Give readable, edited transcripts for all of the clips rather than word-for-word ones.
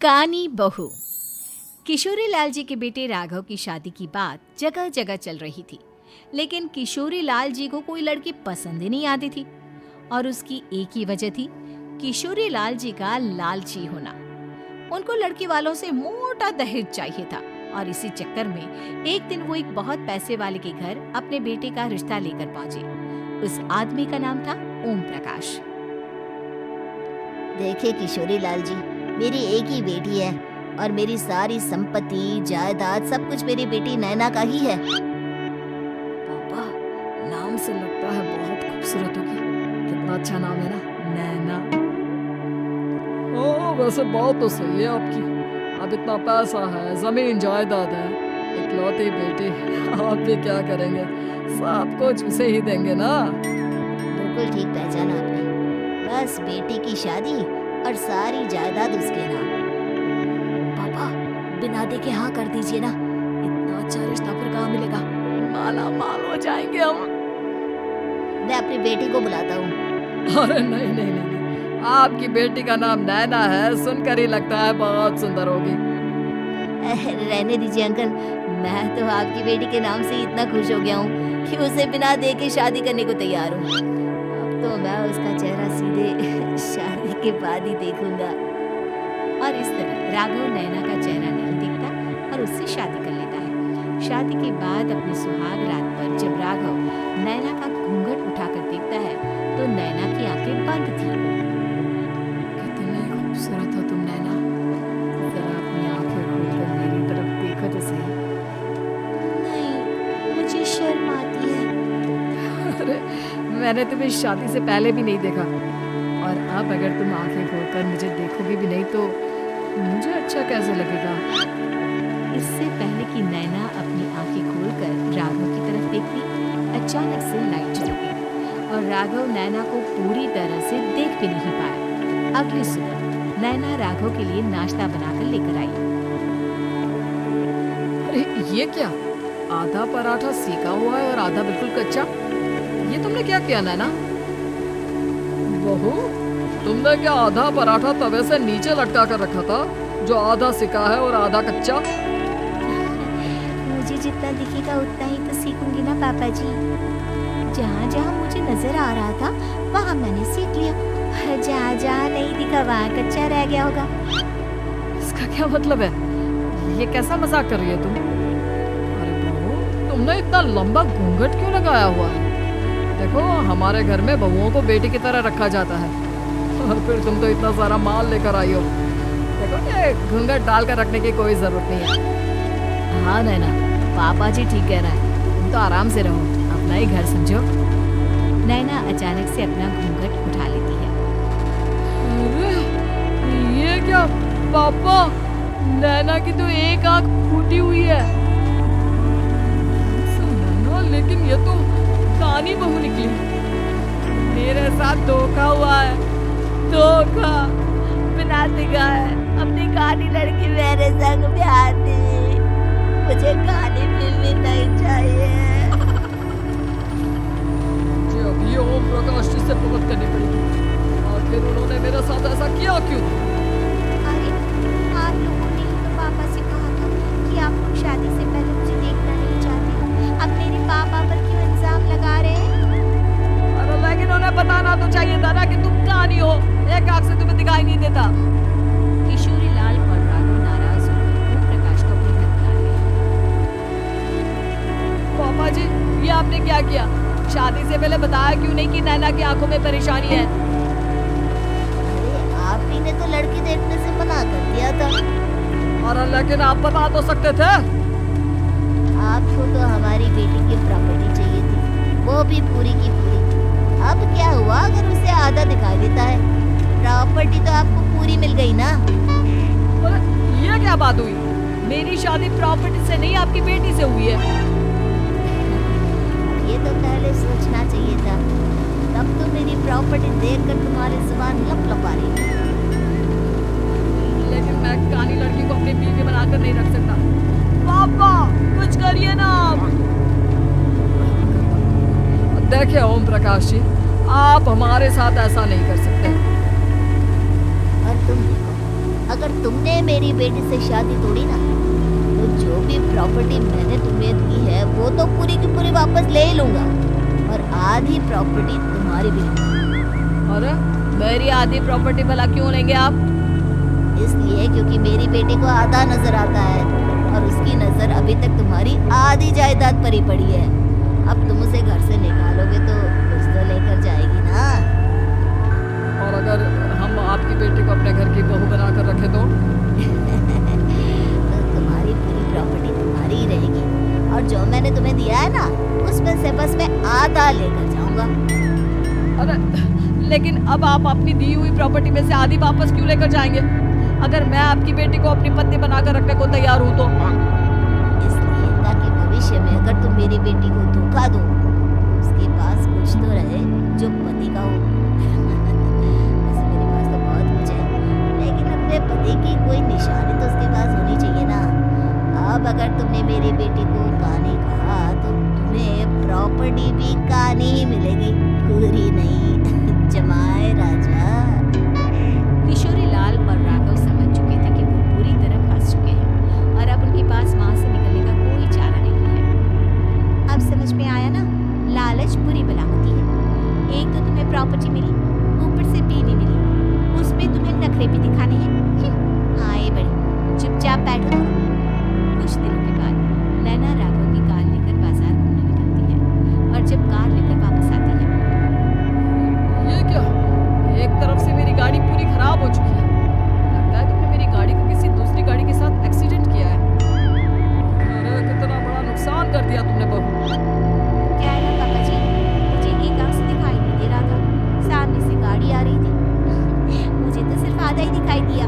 कानी बहू। किशोरी लाल जी के बेटे राघव की शादी की बात जगह जगह चल रही थी, लेकिन किशोरी लाल जी को कोई लड़की पसंद ही नहीं आती थी। और उसकी एक ही वजह थी, किशोरी लाल जी का लालची होना। उनको लड़की वालों से मोटा दहेज चाहिए था और इसी चक्कर में एक दिन वो एक बहुत पैसे वाले के घर अपने बेटे का रिश्ता लेकर पहुंचे। उस आदमी का नाम था ओम प्रकाश। देखिए किशोरी लाल जी, मेरी एक ही बेटी है और मेरी सारी संपत्ति जायदाद सब कुछ मेरी बेटी नैना का ही है। पापा, नाम से लगता है बहुत खूबसूरत होगी। कितना अच्छा नाम है ना, नैना। ओ, वैसे बात तो सही है आपकी। अब इतना पैसा है, जमीन जायदाद है, इकलौती बेटी, आप भी क्या करेंगे? सब कुछ उसे ही देंगे ना। बिल्कुल ठीक पहचाना आपने। बस बेटी की शादी और सारी जायदाद उसके नाम। पापा, बिना दे के हाँ कर दीजिए ना। इतना अच्छा रिश्ता फिर कहाँ मिलेगा? माला माल हो जाएंगे हम। मैं अपनी बेटी को बुलाता हूँ। अरे नहीं नहीं नहीं, आपकी बेटी का नाम नैना है, सुनकर ही लगता है बहुत सुंदर होगी। रहने दीजिए अंकल, मैं तो आपकी बेटी के नाम से इतना खुश हो गया हूँ कि उसे बिना दे के शादी करने को तैयार हूँ। अब तो मैं उसका चेहरा सीधे शादी के बाद ही देखूंगा। और इस तरह राघव नैना का चेहरा नहीं देखता और उससे शादी कर लेता है। शादी के बाद अपनी सुहाग रात पर जब राघव नैना का घूंघट उठाकर देखता है तो नैना की आंखें बंद थी। कितनी खूबसूरत हो तुम नैना। जरा अपनी आंखें खोलकर मेरी तरफ देखो तो सही। नहीं, मुझे शर्म आती है। अरे, मैंने तुम्हें शादी से पहले भी नहीं देखा और अब अगर तुम आंखें खोलकर मुझे देखोगे भी नहीं तो मुझे अच्छा कैसे लगेगा? इससे पहले कि नैना अपनी आंखें खोलकर राघव की तरफ देखती, अचानक से लाइट चल गई और राघव नैना को पूरी तरह से देख भी नहीं पाया। अगली सुबह नैना राघव के लिए नाश्ता बनाकर लेकर आई। अरे ये क्या, आधा पराठा सेका हुआ है और आधा बिल्कुल कच्चा। ये तुमने क्या किया नैना? बहू, तुमने क्या आधा पराठा तवे से नीचे लटका कर रखा था जो आधा सिका है और आधा कच्चा? मुझे जितना दिखेगा उतना ही तो सीखूंगी ना पापा जी। जहाँ जहाँ मुझे नजर आ रहा था वहाँ मैंने सीख लिया, जहाँ जहाँ नहीं दिखा वहाँ कच्चा रह गया होगा। इसका क्या मतलब है? ये कैसा मजाक कर रही है तुम? अरे बहू, तुमने इतना लंबा घूंघट क्यों लगाया हुआ है? देखो, हमारे घर में बहुओं को बेटी की तरह रखा जाता है और फिर तुम तो इतना सारा माल लेकर आई हो। देखो, ये घूंघट डालकर रखने की कोई जरूरत नहीं है। हाँ नैना, पापा जी ठीक कह रहा है, तुम तो आराम से रहो, अपना ही घर समझो। नैना अचानक से अपना घूंघट उठा लेती है। अरे ये क्या पापा, नैना की तो एक आंख फूटी हुई है। नैना, लेकिन ये तो कानी बहू निकली। मेरे साथ धोखा हुआ है, धोखा। बिना दिखाए अपनी काली लड़की मेरे संग ब्याह दी। मुझे काली फिल्म नहीं चाहिए। मुझे अभी ओम प्रकाश जी से बात करनी पड़ेगी। आखिर उन्होंने मेरे साथ ऐसा किया क्यों? अरे, आप लोगों ने तो पापा से कहा था कि आप लोग शादी से पहले मुझे देखना नहीं चाहते। अब मेरे पापा पर क्यों इल्जाम लगा रहे हैं? अरे लेकिन उन्हें बताना तो चाहिए था ना कि तुम कानी हो, एक आंख से तुम्हें दिखाई नहीं देता। किशोरी लाल और राघव नाराज होकर ओम प्रकाश को अपने घर बुला गए। पापा जी, ये आपने क्या किया? शादी से पहले बताया क्यों नहीं कि नैना की आंखों में परेशानी है? अरे, आप ही ने तो लड़की देखने से मना कर दिया था। और लेकिन आप बता तो सकते थे। आपको तो हमारी बेटी की प्रॉपर्टी चाहिए थी, वो भी पूरी की पूरी। अब क्या हुआ अगर उसे आधा दिखाई देता है? प्रॉपर्टी तो आपको पूरी मिल गई ना। अरे ये क्या बात हुई? मेरी शादी प्रॉपर्टी से नहीं, आपकी बेटी से हुई है। ये तो पहले सोचना चाहिए था, तब तो मेरी प्रॉपर्टी देखकर तुम्हारी जुबान लपलपा रही है। लेकिन मैं कानी लड़की को अपनी बीवी बनाकर नहीं रख सकता। पापा, कुछ करिए ना आप। देखिए ओम प्रकाश जी, आप हमारे साथ ऐसा नहीं कर सकते। और तुम देखो, अगर तुमने मेरी बेटी से शादी तोड़ी ना, तो जो भी प्रॉपर्टी मैंने तुम्हें दी है वो तो पूरी की पूरी वापस ले ही लूंगा, और आधी प्रॉपर्टी तुम्हारी भी लूंगा। अरे मेरी आधी प्रॉपर्टी भला क्यों लेंगे आप? इसलिए क्योंकि मेरी बेटी को आधा नजर आता है, और उसकी नजर अभी तक तुम्हारी आधी जायदाद पर ही पड़ी है। अब तुम उसे घर से निकालोगे तो कुछ तो लेकर जाएगी ना। और अगर हम आपकी बेटी को अपने घर की बहू बना कर रखे तो? तो तुम्हारी पूरी प्रॉपर्टी तुम्हारी ही रहेगी, और जो मैंने तुम्हें दिया है ना, उसमें से बस मैं आधा लेकर जाऊंगा। अरे लेकिन अब आप अपनी दी हुई प्रॉपर्टी में से आधी वापस क्यों लेकर जाएंगे, अगर मैं आपकी बेटी को अपनी पत्नी बनाकर रखने को तैयार हूँ तो? इसलिए ताकि भविष्य में अगर तुम मेरी बेटी को धोखा दो, उसके पास कुछ तो रहे जो पति का हो। वैसे मेरे पास तो बहुत कुछ है, लेकिन अपने पति की कोई निशानी तो उसके पास होनी चाहिए ना। अब अगर तुमने मेरी बेटी को कानी कहा तो तुम्हें प्रॉपर्टी भी कानी ही मिलेगी, पूरी नहीं। जमाए राजा। किशोरी लाल और राघव समझ चुके थे कि वो पूरी तरह फंस चुके हैं और अब उनके पास वहां से निकलने का कोई चारा नहीं है। अब समझ में आया ना, लालच बुरी बला होती है। एक तो तुम्हें प्रॉपर्टी मिली, ऊपर से बीवी मिली, उसमें तुम्हें नखरे भी दिखाने हैं। आए बड़ी, चुपचाप बैठो। कुछ दिनों के बाद नैना राघव की कार लेकर बाजार घूमने निकलती है, और जब कार लेकर वापस आती है, ये क्या, एक तरफ से मेरी गाड़ी पूरी खराब हो चुकी है। लगता है तुमने मेरी गाड़ी को किसी दूसरी गाड़ी के साथ एक्सीडेंट किया है। अरे कितना बड़ा नुकसान कर दिया तुमने बहू। क्या है ना पापा जी, मुझे एक आंख से दिखाई नहीं दे रहा था, सामने से गाड़ी आ रही थी। मुझे तो सिर्फ आधा ही दिखाई दिया,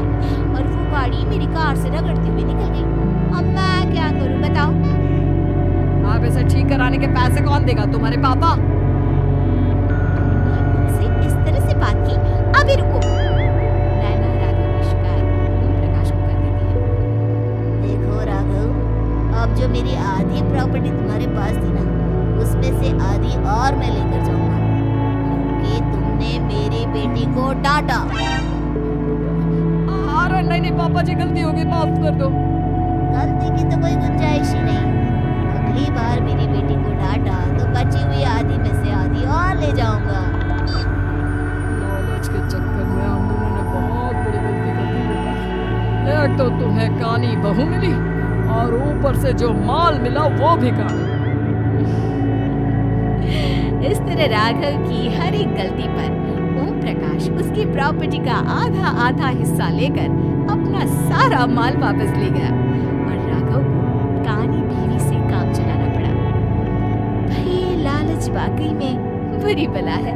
और वो गाड़ी मेरी कार से रगड़ते हुए निकल गई। अब मैं क्या करूं बताओ? आप इसे ठीक कराने के पैसे कौन देगा, तुम्हारे पापा? मुझसे इस तरह से बात की, अभी रुको। नैना राघव की शिकायत ओम प्रकाश को कर देती है। देखो राघव, अब जो मेरी आधी प्रॉपर्टी तुम्हारे पास थी ना, उसमें से आधी और मैं लेकर जाऊंगा, क्योंकि तुमने मेरी बेटी को डांटा। अरे नहीं नहीं पापा जी, गलती हो गई, माफ कर दो। गलती की तो कोई गुंजाइश ही नहीं। अगली बार मेरी बेटी को डांटा तो बची हुई आधी में से आधी और ले जाऊंगा। लालच के चक्कर में हम दोनों ने बहुत बड़ी गलती कर दी बेटा। एक तो तुम्हें कानी बहू मिली, और ऊपर से जो माल मिला वो भी कानी। इस तरह राघव की हर एक गलती पर ओम प्रकाश उसकी प्रॉपर्टी का आधा आधा हिस्सा लेकर अपना सारा माल वापस ले गया, और राघव को कानी बीवी से काम चलाना पड़ा। भाई लालच वाकई में बुरी बला है।